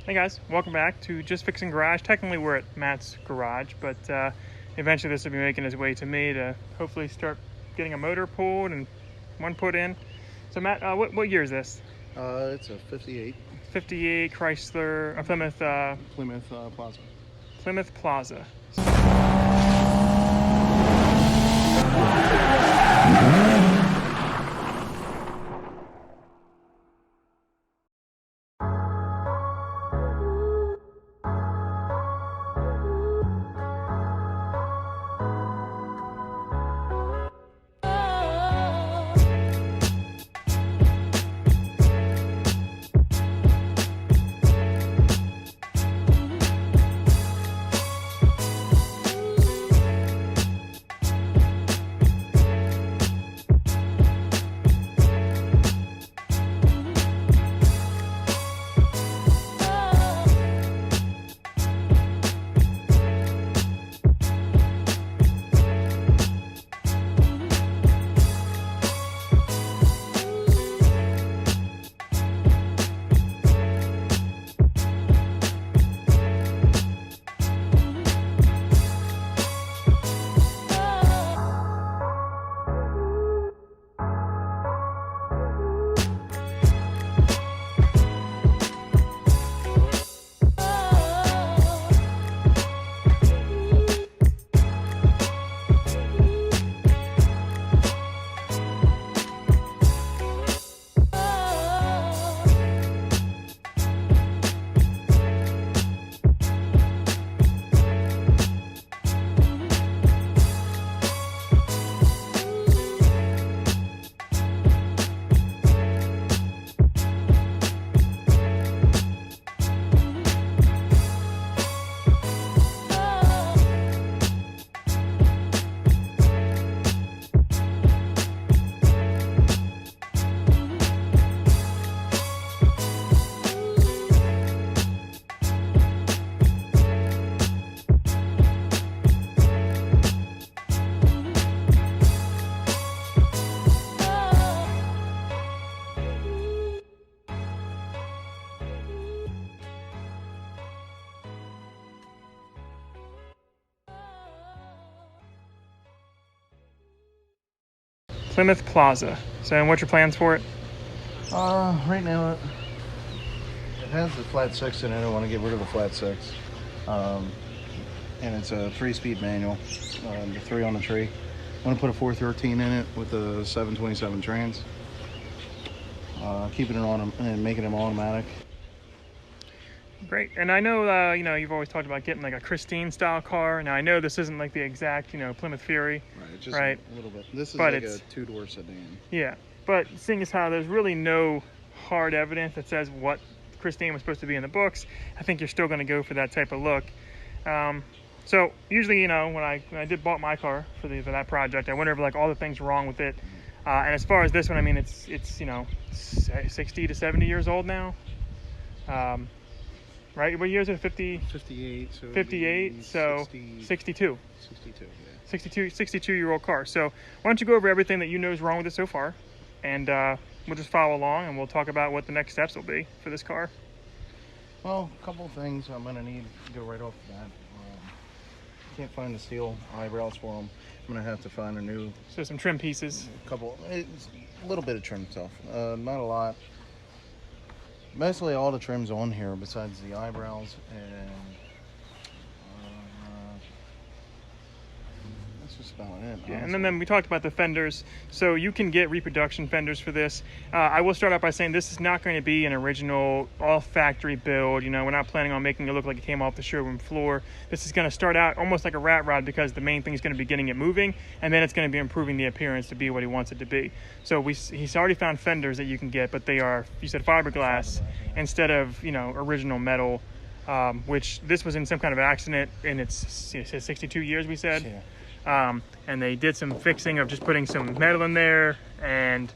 Hey guys, welcome back to Just Fixing Garage. Technically we're at Matt's garage, but eventually this will be making its way to me to hopefully start getting a motor pulled and one put in. So Matt, what year is this? It's a 58. 58 Chrysler, Plymouth. Plymouth Plaza. Plymouth Plaza. Plymouth Plaza. So, and what's your plans for it? Right now it has the flat six in it. I want to get rid of the flat six. And it's a 3-speed manual. The 3 on the tree. I want to put a 413 in it with a 727 trans. Keeping it on and making them automatic. Great. And I know, you've always talked about getting like a Christine style car. Now I know this isn't like the exact, Plymouth Fury. Right, just right? a little bit. This is but like a 2-door sedan. Yeah, but seeing as how there's really no hard evidence that says what Christine was supposed to be in the books, I think you're still going to go for that type of look. So usually, when I bought my car for that project, I went over like all the things wrong with it. And as far as this one, I mean, it's 60 to 70 years old now. Right? What year is it? 58. So 58. So 62. 62. Yeah. 62-year-old car. So why don't you go over everything that you know is wrong with it so far, and we'll just follow along and we'll talk about what the next steps will be for this car. Well, a couple of things I'm going to need to go right off the bat. Can't find the steel eyebrows for them. I'm going to have to find a new... So some trim pieces. It's a little bit of trim stuff. Not a lot. Basically all the trims on here besides the eyebrows, and that's just about it. Yeah, and then we talked about the fenders. So you can get reproduction fenders for this. I will start out by saying this is not going to be an original all factory build. We're not planning on making it look like it came off the showroom floor. This is going to start out almost like a rat rod, because the main thing is going to be getting it moving, and then it's going to be improving the appearance to be what he wants it to be. So he's already found fenders that you can get, but they are, you said, fiberglass instead of original metal. Which this was in some kind of accident in its 62 years, we said. Yeah. And they did some fixing of just putting some metal in there and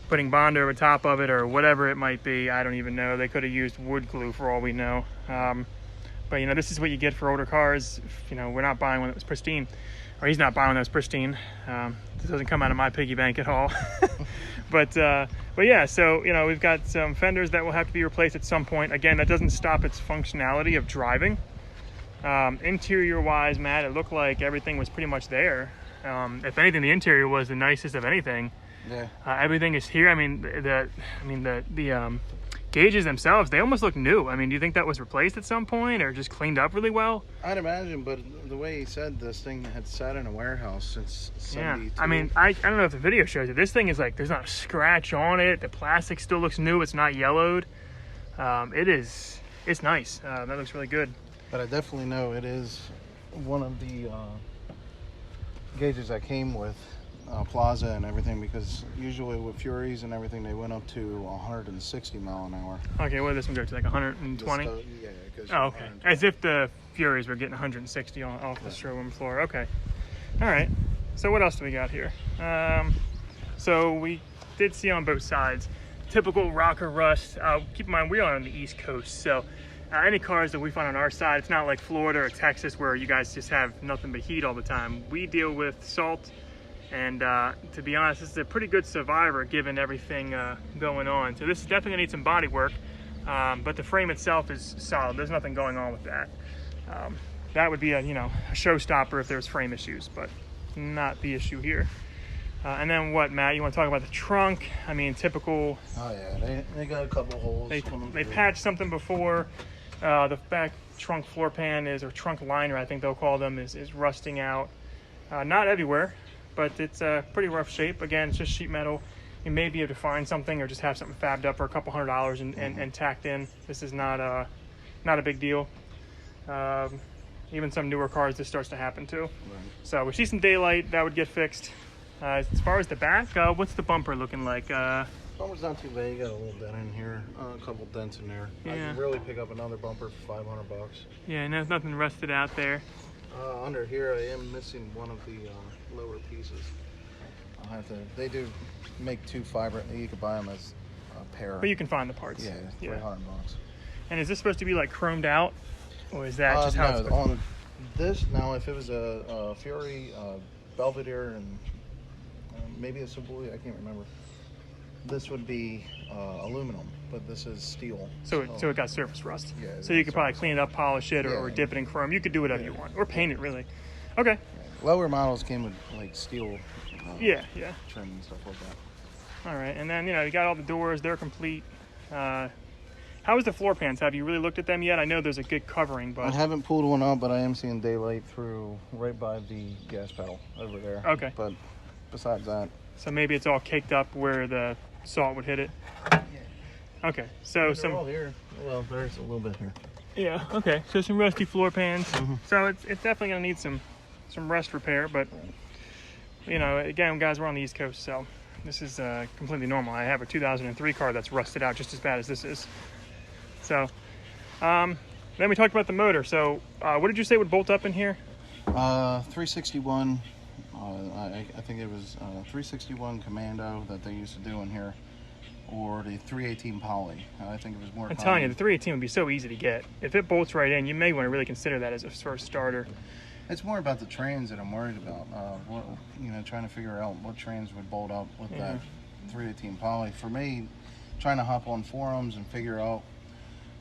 putting Bond over top of it or whatever it might be. I don't even know. They could have used wood glue for all we know. But you know, this is what you get for older cars. You know, we're not buying one that was pristine, or he's not buying one that was pristine. This doesn't come out of my piggy bank at all. But yeah, so, you know, we've got some fenders that will have to be replaced at some point. Again, that doesn't stop its functionality of driving. Interior wise, Matt, it looked like everything was pretty much there. If anything, the interior was the nicest of anything. Yeah. Everything is here. I mean, the gauges themselves, they almost look new. I mean, do you think that was replaced at some point or just cleaned up really well? I'd imagine, but the way he said this thing had sat in a warehouse since 72. Yeah, I mean, I don't know if the video shows it. This thing is like, there's not a scratch on it. The plastic still looks new. It's not yellowed. It's nice. That looks really good. But I definitely know it is one of the gauges that came with Plaza and everything, because usually with Furies and everything, they went up to 160 mile an hour. Okay, what did this one go to, like 120? Yeah, because oh, okay. As if the Furies were getting 160 off the showroom floor. Okay. All right. So what else do we got here? So we did see on both sides, typical rocker rust. Keep in mind, we are on the East Coast, so any cars that we find on our side, it's not like Florida or Texas where you guys just have nothing but heat all the time. We deal with salt. And to be honest, this is a pretty good survivor given everything going on. So this is definitely gonna need some body work, but the frame itself is solid. There's nothing going on with that. That would be a showstopper if there's frame issues, but not the issue here. And then what, Matt? You want to talk about the trunk? I mean, typical. Oh yeah, they got a couple holes. They patched something before. The back trunk floor pan or trunk liner, I think they'll call them, is rusting out. Not everywhere, but it's a pretty rough shape. Again, it's just sheet metal. You may be able to find something or just have something fabbed up for a couple $100 and tacked in. This is not a big deal. Even some newer cars, this starts to happen too. Right. So we see some daylight, that would get fixed. As far as the back, what's the bumper looking like? Bumper's not too bad. You got a little dent in here, a couple dents in there. Yeah. I can really pick up another bumper for $500. Yeah, and there's nothing rusted out there. Under here, I am missing one of the lower pieces. I'll have to. They do make two fiber. You could buy them as a pair. But you can find the parts. Yeah, $300. And is this supposed to be like chromed out, or is that just how it's on this? Now, if it was a Fury Belvedere and maybe a Savoy, I can't remember. This would be aluminum, but this is steel. So it got surface rust. Yeah. So you could probably clean it up, polish it, or dip it in chrome. You could do whatever you want, or paint it really. Okay. Yeah. Lower models came with like steel. Trim and stuff like that. All right, and then you got all the doors; they're complete. How is the floor pans? Have you really looked at them yet? I know there's a good covering, but I haven't pulled one out, but I am seeing daylight through right by the gas pedal over there. Okay. But besides that, so maybe it's all caked up where the salt would hit it. Yeah. Okay, so they're all here. Well, there's a little bit here. Yeah. Okay. So some rusty floor pans. Mm-hmm. So it's definitely gonna need some rust repair, but again, guys, we're on the East Coast, so this is completely normal. I have a 2003 car that's rusted out just as bad as this is. So, then we talked about the motor. So, what did you say would bolt up in here? 361. I think it was 361 Commando that they used to do in here, or the 318 Poly. I think it was more. I'm telling you, the 318 would be so easy to get. If it bolts right in, you may want to really consider that as a first starter. It's more about the trains that I'm worried about. Trying to figure out what trains would bolt up with that 318 Poly. For me, trying to hop on forums and figure out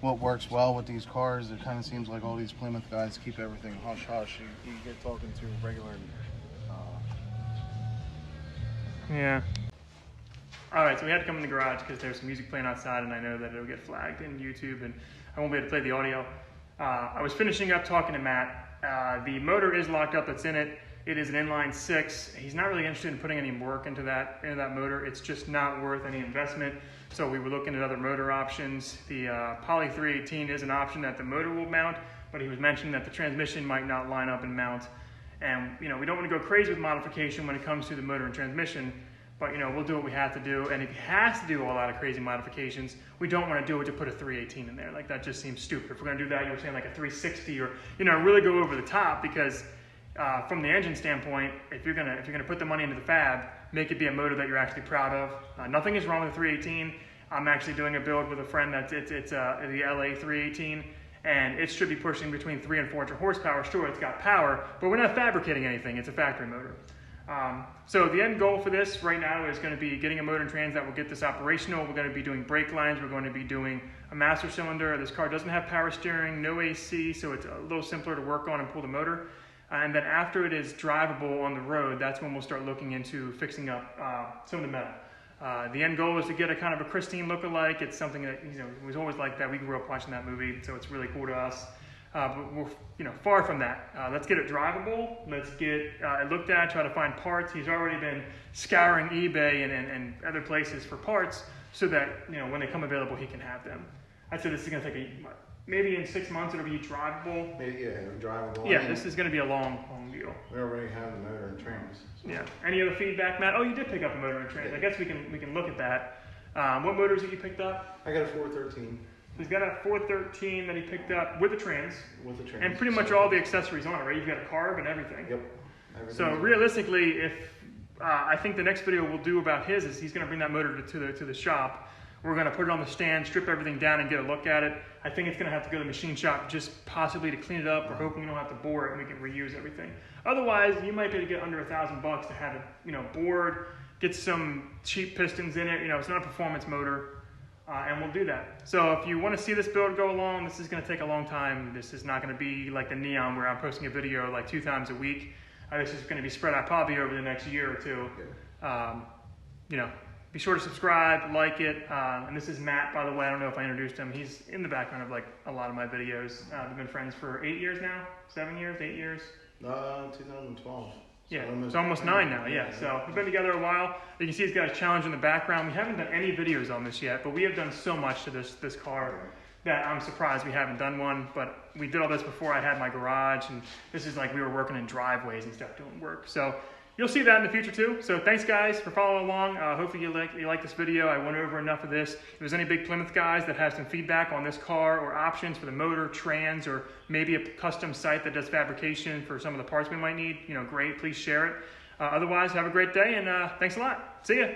what works well with these cars, it kind of seems like all these Plymouth guys keep everything hush hush. You get talking to regular. Yeah. All right, so we had to come in the garage because there's some music playing outside, and I know that it'll get flagged in YouTube, and I won't be able to play the audio. I was finishing up talking to Matt. The motor is locked up that's in it. It is an inline 6. He's not really interested in putting any work into that motor. It's just not worth any investment. So we were looking at other motor options. The Poly 318 is an option that the motor will mount, but he was mentioning that the transmission might not line up and mount. And we don't want to go crazy with modification when it comes to the motor and transmission, but we'll do what we have to do. And if he has to do a lot of crazy modifications, we don't want to do it to put a 318 in there. Like, that just seems stupid. If we're going to do that, you were saying like a 360, or really go over the top, because from the engine standpoint, if you're gonna put the money into the fab, make it be a motor that you're actually proud of. Nothing is wrong with the 318. I'm actually doing a build with a friend that's it's the LA 318. And it should be pushing between 300 and 400 horsepower. Sure, it's got power, but we're not fabricating anything. It's a factory motor. So the end goal for this right now is going to be getting a motor and trans that will get this operational. We're going to be doing brake lines. We're going to be doing a master cylinder. This car doesn't have power steering, no AC, so it's a little simpler to work on and pull the motor. And then after it is drivable on the road, that's when we'll start looking into fixing up some of the metal. The end goal is to get a kind of a pristine look-alike. It's something that, it was always like that. We grew up watching that movie, so it's really cool to us. But we're far from that. Let's get it drivable. Let's get it looked at, try to find parts. He's already been scouring eBay and other places for parts so that when they come available, he can have them. I'd say this is going to take maybe in 6 months it'll be drivable. Maybe, drivable. Yeah, this is going to be a long deal. We already have the motor and trans. So. Yeah. Any other feedback, Matt? Oh, you did pick up a motor and trans. I guess we can look at that. What motors have you picked up? I got a 413. He's got a 413 that he picked up with the trans. With the trans. And pretty much all the accessories on it, right? You've got a carb and everything. Yep. So realistically, if I think the next video we'll do about his is he's going to bring that motor to the shop. We're going to put it on the stand, strip everything down, and get a look at it. I think it's going to have to go to the machine shop just possibly to clean it up. We're hoping we don't have to bore it and we can reuse everything. Otherwise, you might be able to get under $1,000 to have it, bored, get some cheap pistons in it. It's not a performance motor. And we'll do that. So if you want to see this build go along, this is going to take a long time. This is not going to be like the Neon where I'm posting a video like 2 times a week. This is going to be spread out probably over the next year or two. Be sure to subscribe, like it. And this is Matt, by the way. I don't know if I introduced him. He's in the background of like a lot of my videos. We've been friends for 8 years now, 7 years, 8 years. 2012. Yeah, it's almost 9 now, yeah. So we've been together a while. You can see he's got a challenge in the background. We haven't done any videos on this yet, but we have done so much to this car that I'm surprised we haven't done one. But we did all this before I had my garage, and this is like we were working in driveways and stuff doing work. So you'll see that in the future too. So thanks guys for following along. Hopefully you like this video. I went over enough of this. If there's any big Plymouth guys that have some feedback on this car or options for the motor, trans, or maybe a custom site that does fabrication for some of the parts we might need, great, please share it. Otherwise, have a great day and thanks a lot. See ya.